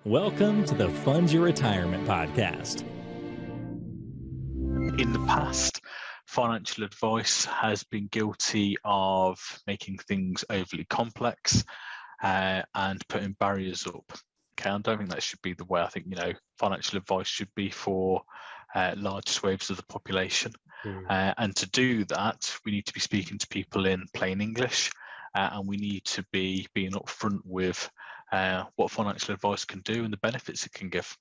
Welcome to the Fund Your Retirement podcast. In the past, financial advice has been guilty of making things overly complex and putting barriers up. Okay, I don't think that should be the way. I think, financial advice should be for large swathes of the population. And to do that, we need to be speaking to people in plain English, and we need to be being upfront with what financial advice can do and the benefits it can give.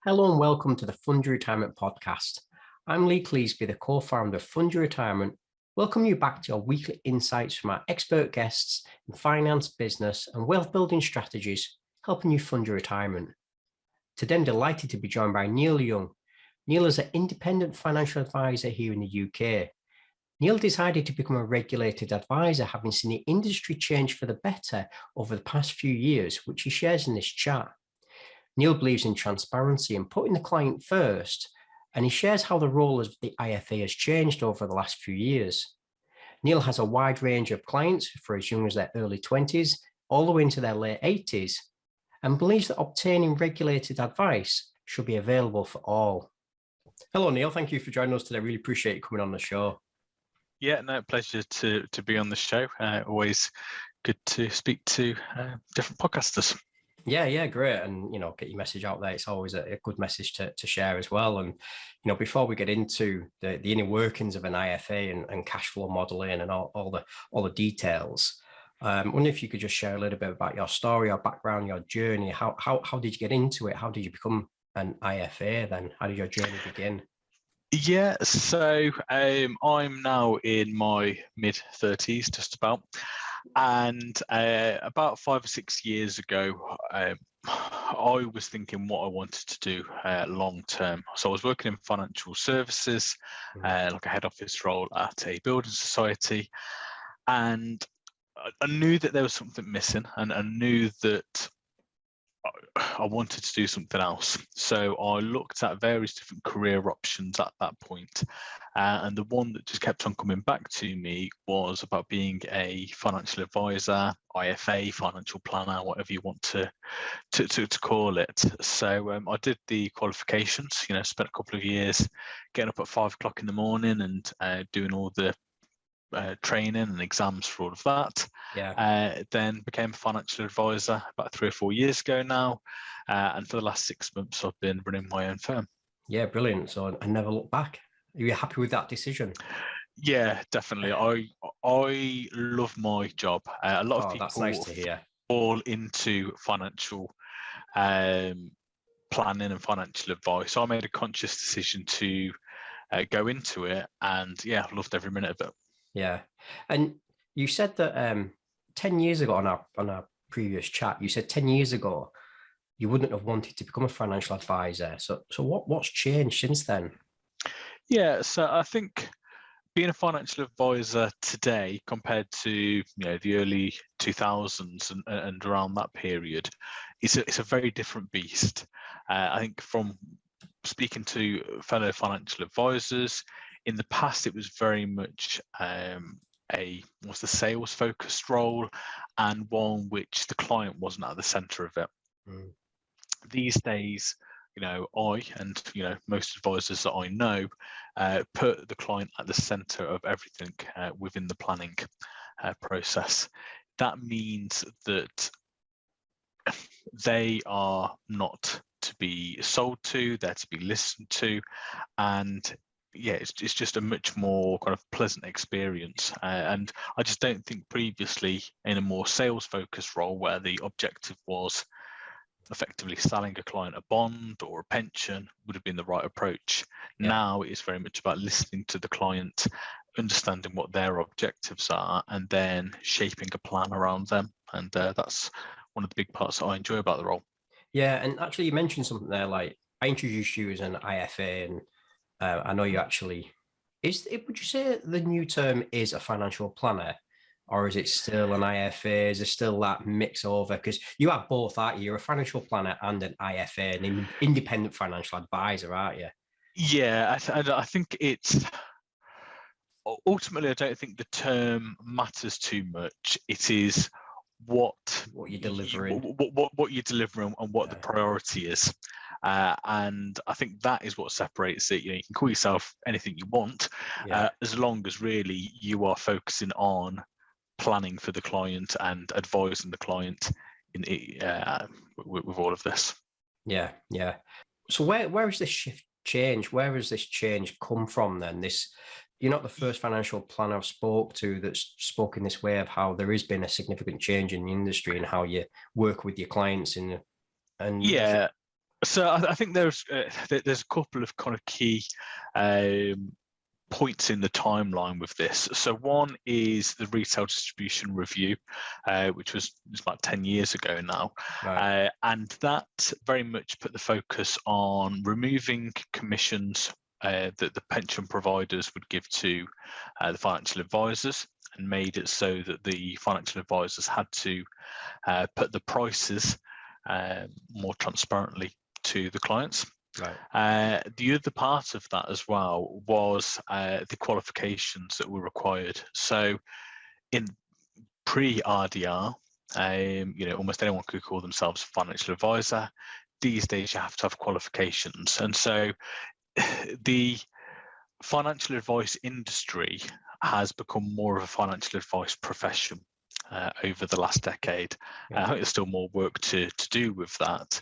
Hello and welcome to the Fund Your Retirement podcast. I'm Lee Cleesby, the co-founder of Fund Your Retirement. Welcome you back to our weekly insights from our expert guests in finance, business and wealth building strategies, helping you fund your retirement. Today I'm delighted to be joined by Neil Young. Neil is an independent financial advisor here in the UK. Neil decided to become a regulated advisor, having seen the industry change for the better over the past few years, which he shares in this chat. Neil believes in transparency and putting the client first, and he shares how the role of the IFA has changed over the last few years. Neil has a wide range of clients for as young as their early 20s, all the way into their late 80s, and believes that obtaining regulated advice should be available for all. Hello, Neil. Thank you for joining us today. Really appreciate you coming on the show. Yeah, no, pleasure to be on the show. Always good to speak to different podcasters. Yeah, great. And, get your message out there. It's always a good message to share as well. And, before we get into the inner workings of an IFA and cash flow modeling and all the details, I wonder if you could just share a little bit about your story, your background, your journey. How did you get into it? How did you become an IFA then? How did your journey begin? Yeah, so I'm now in my mid-30s, just about. And about 5 or 6 years ago, I was thinking what I wanted to do long term. So I was working in financial services, like a head office role at a building society. And I knew that there was something missing, and I knew that I wanted to do something else. So I looked at various different career options at that point. And the one that just kept on coming back to me was about being a financial advisor, IFA, financial planner, whatever you want to call it. So I did the qualifications, spent a couple of years getting up at 5 o'clock in the morning and doing all the training and exams for all of that. Then became a financial advisor about 3 or 4 years ago now, and for the last 6 months I've been running my own firm. Yeah, brilliant. So I never look back. Are you happy with that decision? Yeah, definitely. I love my job. A lot of people that's nice to hear. Fall into financial planning and financial advice. So I made a conscious decision to go into it, and I loved every minute of it. Yeah. And you said that 10 years ago on our previous chat, you said 10 years ago, you wouldn't have wanted to become a financial advisor. So what's changed since then? Yeah, so I think being a financial advisor today compared to the early 2000s and around that period, it's a very different beast. I think from speaking to fellow financial advisors, in the past, it was very much a sales focused role, and one which the client wasn't at the center of it. These days, I and most advisors that I know put the client at the center of everything within the planning process. That means that they are not to be sold to, they're to be listened to, and it's just a much more kind of pleasant experience. And I just don't think previously in a more sales focused role where the objective was effectively selling a client a bond or a pension would have been the right approach. Now it's very much about listening to the client, understanding what their objectives are, and then shaping a plan around them. And that's one of the big parts that I enjoy about the role. Yeah, and actually you mentioned something there, like I introduced you as an IFA, and I know you actually, would you say the new term is a financial planner, or is it still an IFA? Is there still that mix over? Because you have both, aren't you? You're a financial planner and an IFA, an independent financial advisor, aren't you? Yeah, I think it's ultimately, I don't think the term matters too much. It is what you're delivering, what you're delivering, and what the priority is. And I think that is what separates it. You can call yourself anything you want, as long as really you are focusing on planning for the client and advising the client with all of this. Yeah. So where is this shift change? Where has this change come from then? You're not the first financial planner I've spoke to that's spoken this way of how there has been a significant change in the industry and how you work with your clients So I think there's a couple of kind of key points in the timeline with this. So one is the retail distribution review, which was about 10 years ago now. Right. And that very much put the focus on removing commissions that the pension providers would give to the financial advisors, and made it so that the financial advisors had to put the prices more transparently to the clients. Right. The other part of that as well was the qualifications that were required. So in pre-RDR, almost anyone could call themselves a financial advisor. These days you have to have qualifications. And so the financial advice industry has become more of a financial advice profession over the last decade. I think there's still more work to do with that.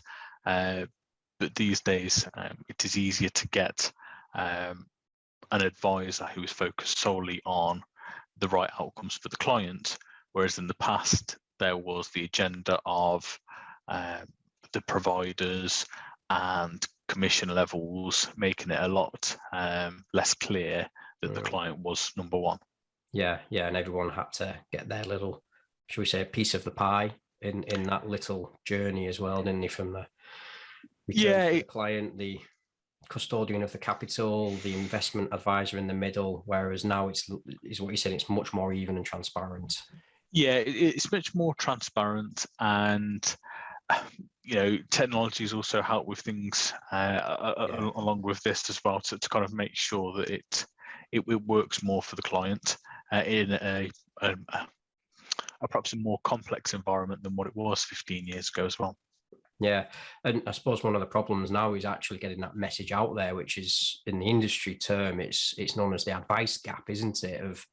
But these days, it is easier to get an advisor who is focused solely on the right outcomes for the client, whereas in the past, there was the agenda of the providers and commission levels, making it a lot less clear that the client was number one. Yeah, and everyone had to get their little, should we say, piece of the pie in that little journey as well, didn't they? From the return for the client, the custodian of the capital, the investment advisor in the middle, whereas now is what you said, it's much more even and transparent. Yeah, it's much more transparent, and technology has also helped with things along with this as well, to kind of make sure that it works more for the client in a perhaps a more complex environment than what it was 15 years ago as well. Yeah, and I suppose one of the problems now is actually getting that message out there, which is, in the industry term, it's known as the advice gap, isn't it? Of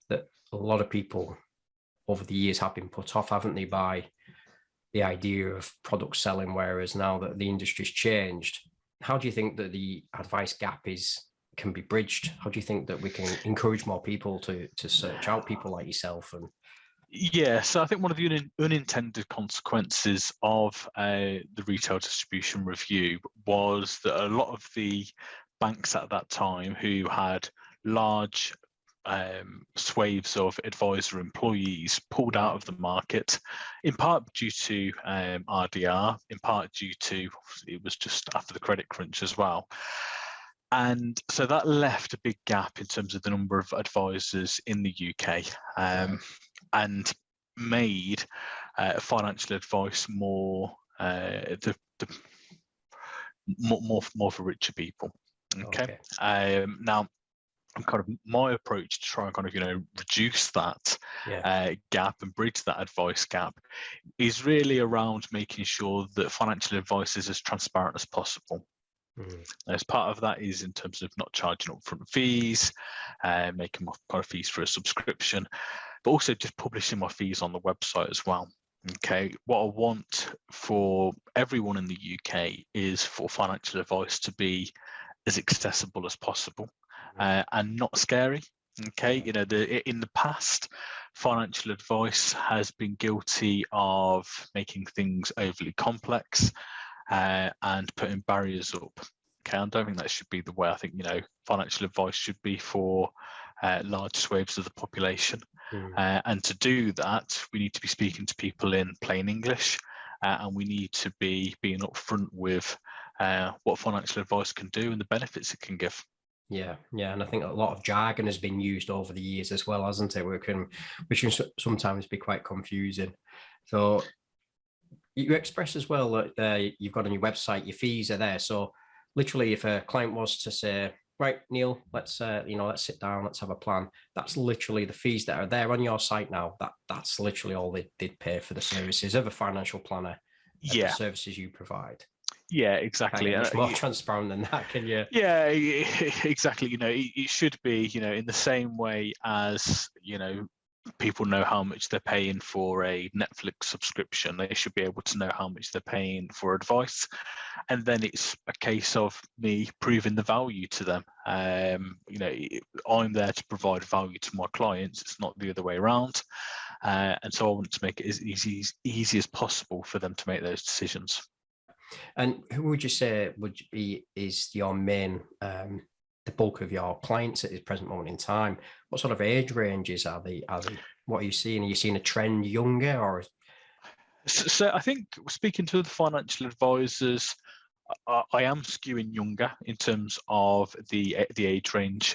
that, a lot of people over the years have been put off, haven't they, by the idea of product selling, whereas now that the industry's changed, how do you think that the advice gap can be bridged? How do you think that we can encourage more people to search out people like yourself? And yeah, so I think one of the unintended consequences of the retail distribution review was that a lot of the banks at that time, who had large swathes of advisor employees, pulled out of the market, in part due to RDR, in part due to it was just after the credit crunch as well. And so that left a big gap in terms of the number of advisors in the UK, and made financial advice more more for richer people. Okay. Now, kind of my approach to try and kind of reduce that gap and bridge that advice gap is really around making sure that financial advice is as transparent as possible. As part of that is in terms of not charging upfront fees, making more kind of fees for a subscription, but also just publishing my fees on the website as well. Okay, what I want for everyone in the UK is for financial advice to be as accessible as possible and not scary. Okay, in the past, financial advice has been guilty of making things overly complex and putting barriers up. Okay, I don't think that should be the way. I think financial advice should be for large swathes of the population, and to do that, we need to be speaking to people in plain English, and we need to be being upfront with what financial advice can do and the benefits it can give. Yeah, and I think a lot of jargon has been used over the years as well, hasn't it? Which can sometimes be quite confusing. So you express as well that you've got on your website, your fees are there. So literally, if a client was to say, right, Neil, let's sit down, let's have a plan. That's literally the fees that are there on your site now. That's literally all they'd pay for the services of a financial planner, of the Yeah, services you provide. yeah, Can't exactly. get much more transparent than that, can you? Yeah, exactly. It should be, in the same way as, people know how much they're paying for a Netflix subscription. They should be able to know how much they're paying for advice. And then it's a case of me proving the value to them. I'm there to provide value to my clients. It's not the other way around. And so I want to make it as easy as possible for them to make those decisions. And who would you say is your main, the bulk of your clients at this present moment in time? What sort of age ranges are they? What are you seeing? Are you seeing a trend younger or? So I think, speaking to the financial advisors, I am skewing younger in terms of the age range,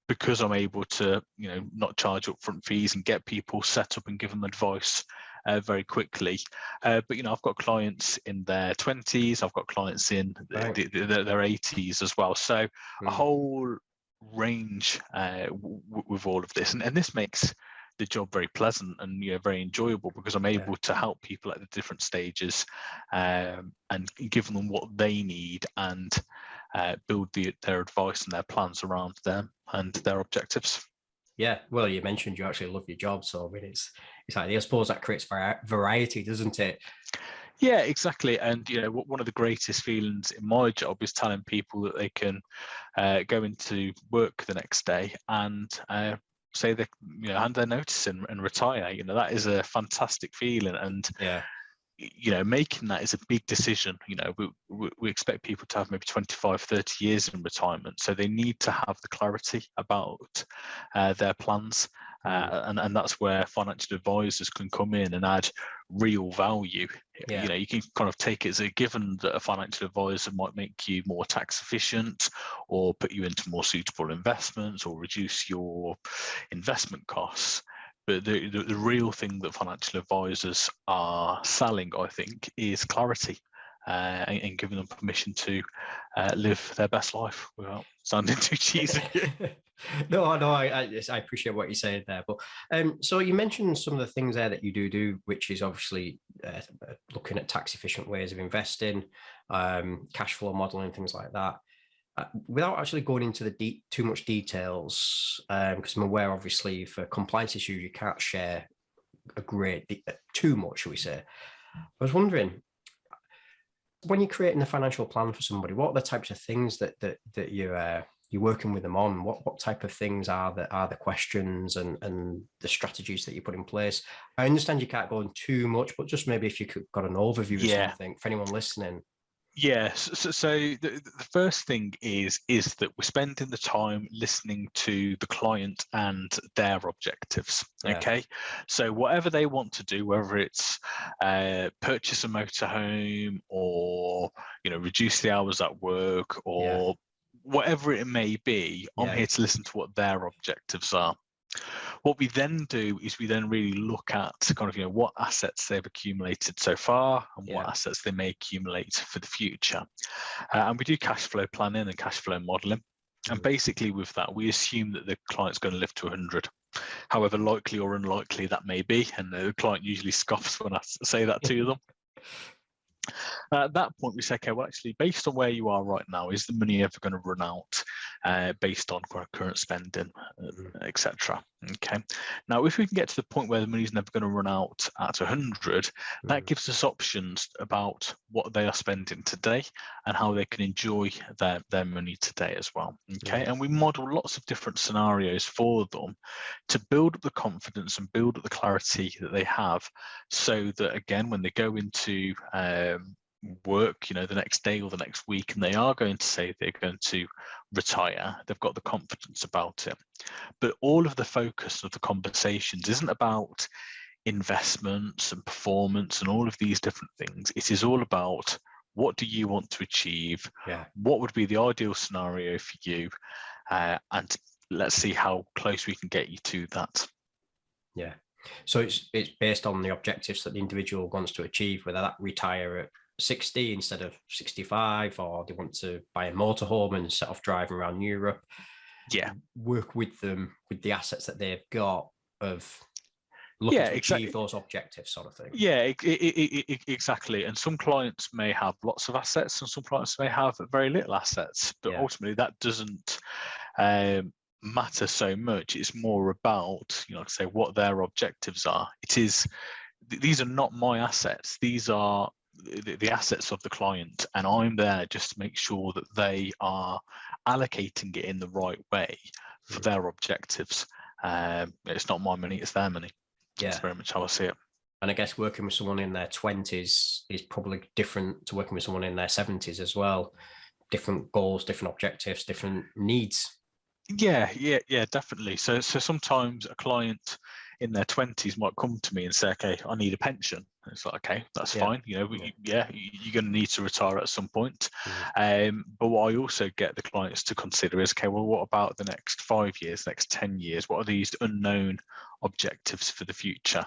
because I'm able to not charge upfront fees and get people set up and give them advice very quickly. But I've got clients in their 20s, I've got clients in their 80s as well. So a whole range with all of this, and this makes the job very pleasant and very enjoyable, because I'm able to help people at the different stages, and give them what they need, and build their advice and their plans around them and their objectives. Yeah, well, you mentioned you actually love your job, so I mean, it's like, I suppose that creates variety, doesn't it? Yeah, exactly. And one of the greatest feelings in my job is telling people that they can go into work the next day and say they hand their notice in and retire. That is a fantastic feeling. And making that is a big decision. We expect people to have maybe 25, 30 years in retirement, so they need to have the clarity about their plans, and that's where financial advisors can come in and add real value. You can kind of take it as a given that a financial advisor might make you more tax efficient, or put you into more suitable investments, or reduce your investment costs. But the real thing that financial advisors are selling, I think, is clarity, and giving them permission to live their best life without sounding too cheesy. No, I appreciate what you said there. But so you mentioned some of the things there that you do, which is obviously looking at tax efficient ways of investing, cash flow modeling, things like that. Without actually going into too much details, because I'm aware, obviously, for compliance issues, you can't share too much, shall we say. I was wondering, when you're creating a financial plan for somebody, what are the types of things that you're working with them on? What type of things are the questions and the strategies that you put in place? I understand you can't go on too much, but just maybe if you could got an overview of something for anyone listening. Yeah, so the first thing is that we're spending the time listening to the client and their objectives. Okay, so whatever they want to do, whether it's purchase a motorhome, or reduce the hours at work, or whatever it may be, I'm here to listen to what their objectives are. What we then do is we then really look at kind of what assets they've accumulated so far, and what assets they may accumulate for the future. And we do cash flow planning and cash flow modeling. And basically with that, we assume that the client's going to live to 100, however likely or unlikely that may be. And the client usually scoffs when I say that to them. At that point, we say, okay, well, actually, based on where you are right now, is the money ever going to run out based on current spending, etc.? Okay. Now, if we can get to the point where the money is never going to run out at 100, that gives us options about what they are spending today and how they can enjoy their money today as well. Okay. And we model lots of different scenarios for them to build up the confidence and build up the clarity that they have, so that, again, when they go into work, the next day or the next week, and they are going to say they're going to retire, they've got the confidence about it. But all of the focus of the conversations isn't about investments and performance and all of these different things. It is all about, what do you want to achieve? What would be the ideal scenario for you? And let's see how close we can get you to that. So it's based on the objectives that the individual wants to achieve, whether that retire at 60 instead of 65, or they want to buy a motorhome and set off driving around Europe. Yeah. Work with them with the assets that they've got of looking to achieve those objectives, sort of thing. Yeah, exactly. And some clients may have lots of assets, and some clients may have very little assets. But ultimately, that doesn't matter so much. It's more about, like I say, what their objectives are. These are not my assets. These are the assets of the client, and I'm there just to make sure that they are allocating it in the right way for their objectives. It's not my money, it's their money. Yeah. That's very much how I see it. And I guess working with someone in their 20s is probably different to working with someone in their 70s as well. Different goals, different objectives, different needs. Yeah, definitely. So sometimes a client in their 20s might come to me and say, okay, I need a pension. And it's like, okay, that's fine. You're going to need to retire at some point. But what I also get the clients to consider is, okay, well, what about the next 5 years, next 10 years? What are these unknown objectives for the future?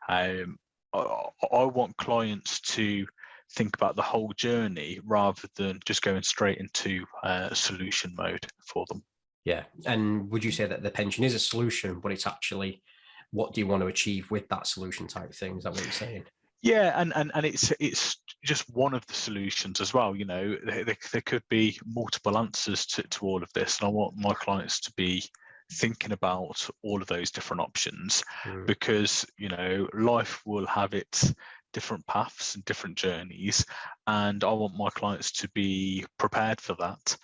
I want clients to think about the whole journey rather than just going straight into solution mode for them. Yeah. And would you say that the pension is a solution, but it's actually what do you want to achieve with that solution type thing? Is that what you're saying? Yeah, and it's just one of the solutions as well. There could be multiple answers to all of this, and I want my clients to be thinking about all of those different options because life will have its different paths and different journeys, and I want my clients to be prepared for that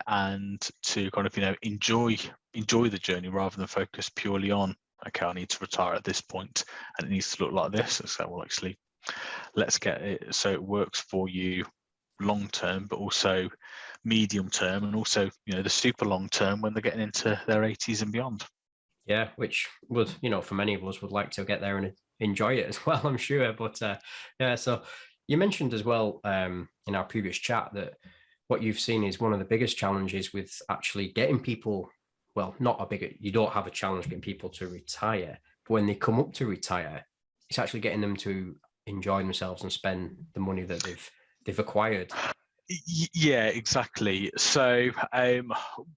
and to kind of enjoy the journey rather than focus purely on, okay, I need to retire at this point and it needs to look like this. So, well, actually, let's get it so it works for you long term, but also medium term, and also the super long term when they're getting into their 80s and beyond. Yeah, which would, for many of us would like to get there and enjoy it as well, I'm sure. But so you mentioned as well in our previous chat that what you've seen is one of the biggest challenges with actually getting people, well, you don't have a challenge getting people to retire, but when they come up to retire, it's actually getting them to enjoy themselves and spend the money that they've acquired. Yeah, exactly. So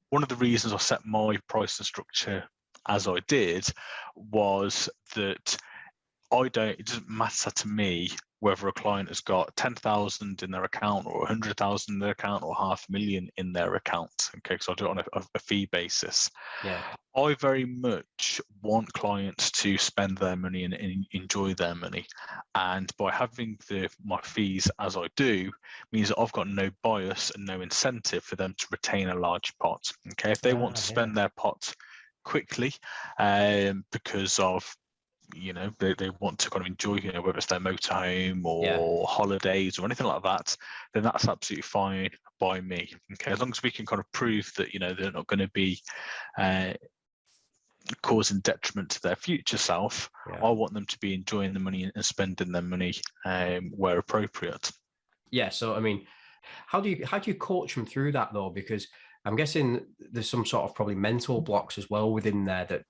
one of the reasons I set my pricing structure as I did was that it doesn't matter to me whether a client has got 10,000 in their account or 100,000 in their account or 500,000 in their account. Okay, because I do it on a fee basis. Yeah. I very much want clients to spend their money and enjoy their money. And by having my fees as I do, means that I've got no bias and no incentive for them to retain a large pot. Okay, if they want to spend their pot quickly because of they want to kind of enjoy whether it's their motorhome or holidays or anything like that, then that's absolutely fine by me. Okay, as long as we can kind of prove that they're not going to be causing detriment to their future self, I want them to be enjoying the money and spending their money where appropriate. Yeah, so I mean, how do you coach them through that though? Because I'm guessing there's some sort of probably mental blocks as well within there that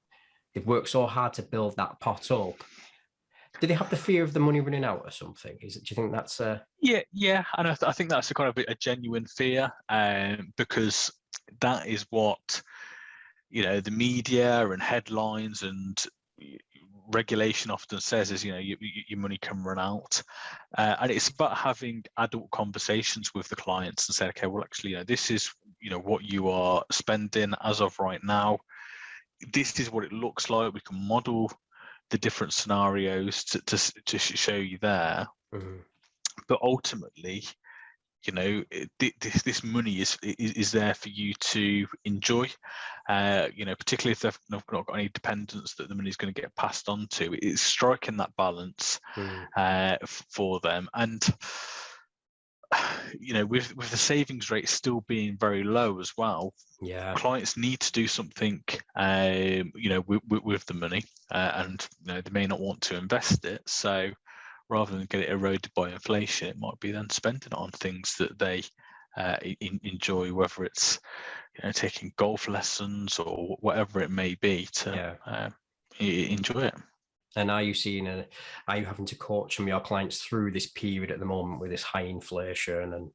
they've worked so hard to build that pot up. Do they have the fear of the money running out or something? Do you think that's Yeah, and I think that's a kind of a genuine fear, because that is what the media and headlines and regulation often says is your money can run out, and it's about having adult conversations with the clients and say, okay, well, actually, this is what you are spending as of right now. This is what it looks like. We can model the different scenarios to show you there. But ultimately, this money is there for you to enjoy. Particularly if they've not got any dependents that the money is going to get passed on to. It's striking that balance for them. And with the savings rate still being very low as well, clients need to do something with the money, and they may not want to invest it. So rather than get it eroded by inflation, it might be then spending it on things that they enjoy, whether it's taking golf lessons or whatever it may be to enjoy it. And are you having to coach some of your clients through this period at the moment with this high inflation and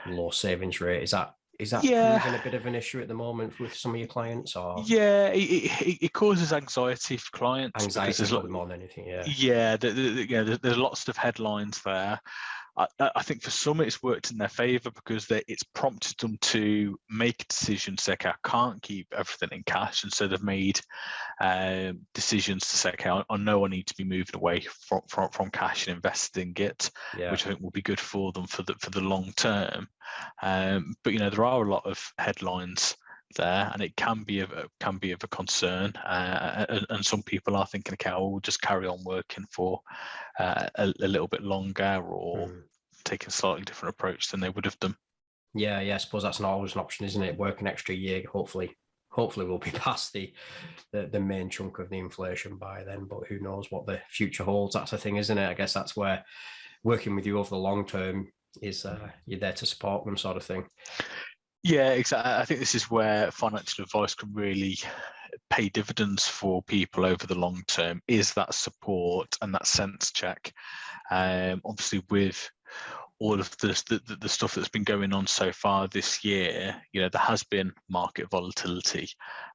low savings rate? Is that Yeah, proving a bit of an issue at the moment with some of your clients, or yeah, it causes anxiety for clients because anxiety probably more than anything? Yeah. yeah, there's lots of headlines there. I think for some it's worked in their favour because it's prompted them to make a decision to say, okay, I can't keep everything in cash, and so they've made decisions to say, okay, I know I need to be moving away from cash and investing it, Yeah. which I think will be good for them for the long term. But there are a lot of headlines there, and it can be of a concern. And some people are thinking, okay, I'll just carry on working for a little bit longer, or take a slightly different approach than they would have done. Yeah, I suppose that's not always an option, isn't it? Work an extra year, hopefully we'll be past the main chunk of the inflation by then, but who knows what the future holds. That's the thing, isn't it? I guess that's where working with you over the long term is you're there to support them, sort of thing. Yeah, exactly. I think this is where financial advice can really pay dividends for people over the long term, is that support and that sense check. Obviously, with all of the stuff that's been going on so far this year, there has been market volatility,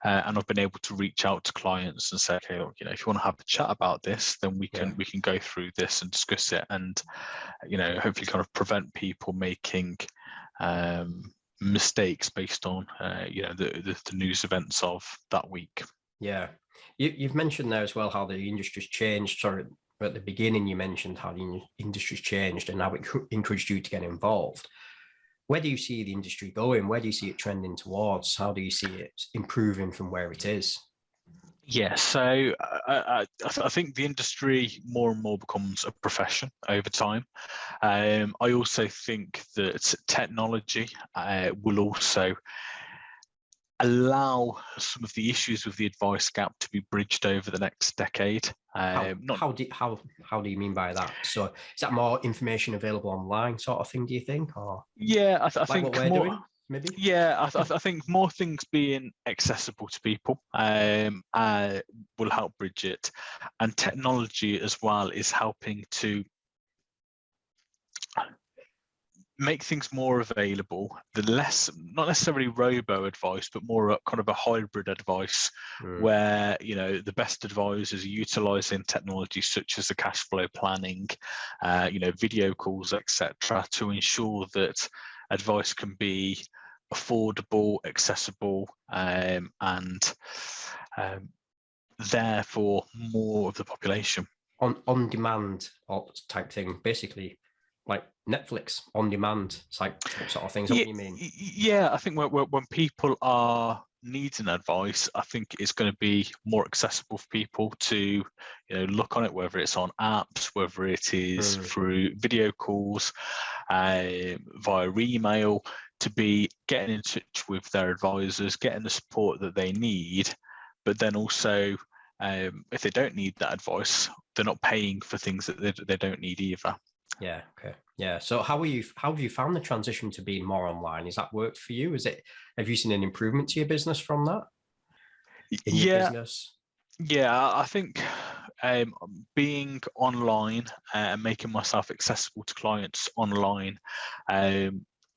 and I've been able to reach out to clients and say, okay, look, if you want to have a chat about this, then we can go through this and discuss it, and hopefully kind of prevent people making mistakes based on the news events of that week. Yeah, you've mentioned there as well how the industry's changed. Sorry, at the beginning you mentioned how the industry's changed and how it encouraged you to get involved. Where do you see the industry going? Where do you see it trending towards? How do you see it improving from where it is? Yeah, so I think the industry more and more becomes a profession over time. I also think that technology will also allow some of the issues with the advice gap to be bridged over the next decade. How do you mean by that? So is that more information available online, sort of thing? Do you think, or yeah, I think what we're more. doing? Maybe? Yeah, I think more things being accessible to people will help bridge it, and technology as well is helping to make things more available. The less, not necessarily robo advice, but more kind of a hybrid advice, where the best advisors are utilising technology such as the cash flow planning, video calls, etc., to ensure that advice can be affordable, accessible, and therefore more of the population. On demand type thing, basically, like Netflix on demand type sort of things. What do you mean? Yeah, I think when people are needing advice, I think it's going to be more accessible for people to look on it, whether it's on apps, whether it is through video calls, via email, to be getting in touch with their advisors, getting the support that they need, but then also if they don't need that advice, they're not paying for things that they don't need either. Yeah. Okay. Yeah. So how have you found the transition to being more online? Has that worked for you? Have you seen an improvement to your business from that? Your business? Yeah, I think being online and making myself accessible to clients online,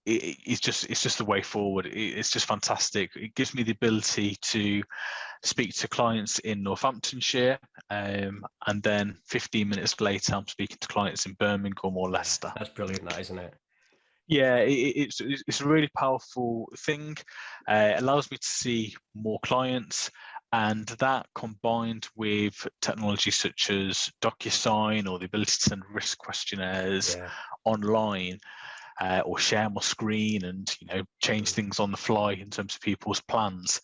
it's just the way forward. It's just fantastic. It gives me the ability to speak to clients in Northamptonshire, and then 15 minutes later I'm speaking to clients in Birmingham or Leicester. That's brilliant, that, isn't it? Yeah, it's a really powerful thing. It allows me to see more clients, and that combined with technology such as DocuSign or the ability to send risk questionnaires online, or share my screen and change things on the fly in terms of people's plans,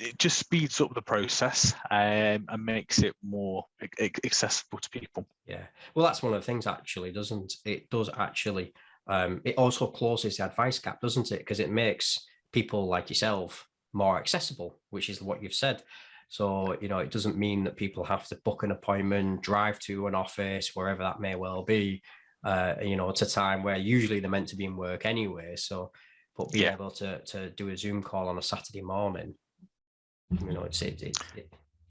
it just speeds up the process and makes it more accessible to people. Yeah, well, that's one of the things, actually, doesn't it? Does actually. It also closes the advice gap, doesn't it? Because it makes people like yourself more accessible, which is what you've said. So, it doesn't mean that people have to book an appointment, drive to an office, wherever that may well be, at a time where usually they're meant to be in work anyway. So, but being able to do a Zoom call on a Saturday morning,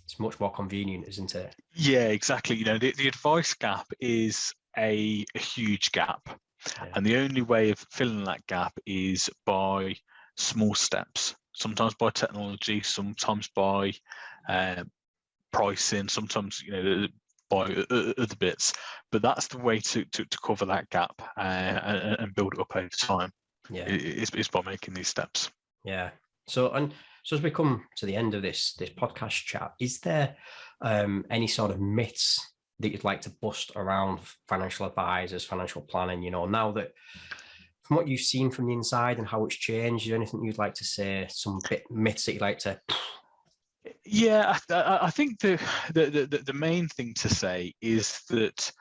It's much more convenient, isn't it? Yeah, exactly. You know, the advice gap is a huge gap. Yeah. And the only way of filling that gap is by small steps, sometimes by technology, sometimes by pricing, sometimes, you know, by other bits. But that's the way to cover that gap and build it up over time. Yeah. Is by making these steps. Yeah. So as we come to the end of this podcast chat, is there any sort of myths that you'd like to bust around financial advisors, financial planning? You know, now that from what you've seen from the inside and how it's changed, is there anything you'd like to say? Some myths that you'd like to? Yeah, I think the main thing to say is that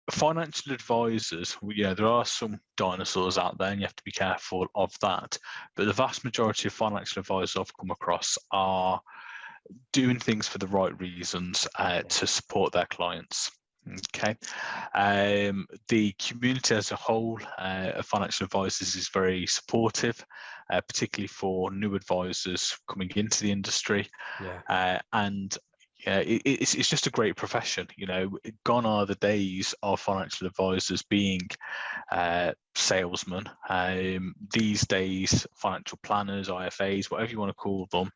financial advisors, you know, there are some dinosaurs out there and you have to be careful of that. But the vast majority of financial advisors I've come across are doing things for the right reasons to support their clients. Okay. The community as a whole of financial advisors is very supportive, particularly for new advisors coming into the industry. Yeah. And yeah, it's just a great profession. You know, gone are the days of financial advisors being salesmen. These days, financial planners, IFAs, whatever you want to call them,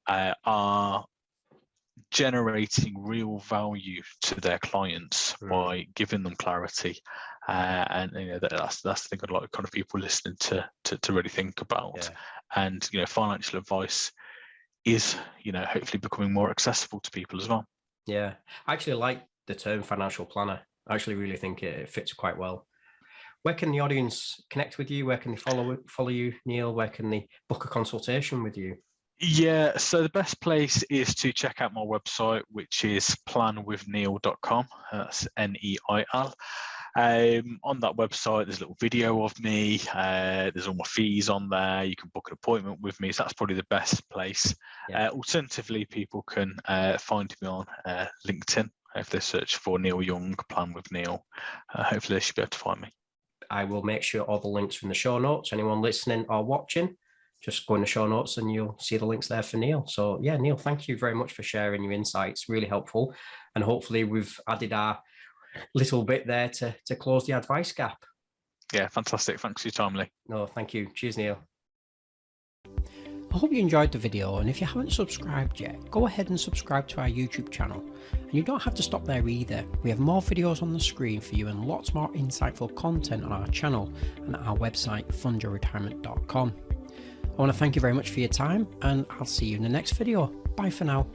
are generating real value to their clients by giving them clarity, and you know that's the thing I'd like kind of people listening to really think about. Yeah. And you know, financial advice is, you know, hopefully becoming more accessible to people as well. Yeah, I actually like the term financial planner. I actually really think it fits quite well. Where can the audience connect with you? Where can they follow you, Neil? Where can they book a consultation with you? Yeah, so the best place is to check out my website, which is planwithneil.com. That's Neil. On that website, there's a little video of me. There's all my fees on there. You can book an appointment with me. So that's probably the best place. Yeah. Alternatively, people can find me on LinkedIn. If they search for Neil Young, Plan with Neil, hopefully they should be able to find me. I will make sure all the links are in the show notes. Anyone listening or watching, just go in the show notes and you'll see the links there for Neil. So yeah, Neil, thank you very much for sharing your insights. Really helpful. And hopefully we've added our little bit there to close the advice gap. Yeah, fantastic. Thanks for your time, Lee. No, thank you. Cheers, Neil. I hope you enjoyed the video, and if you haven't subscribed yet, go ahead and subscribe to our YouTube channel. And you don't have to stop there either. We have more videos on the screen for you and lots more insightful content on our channel and our website fundyourretirement.com. I want to thank you very much for your time, and I'll see you in the next video. Bye for now.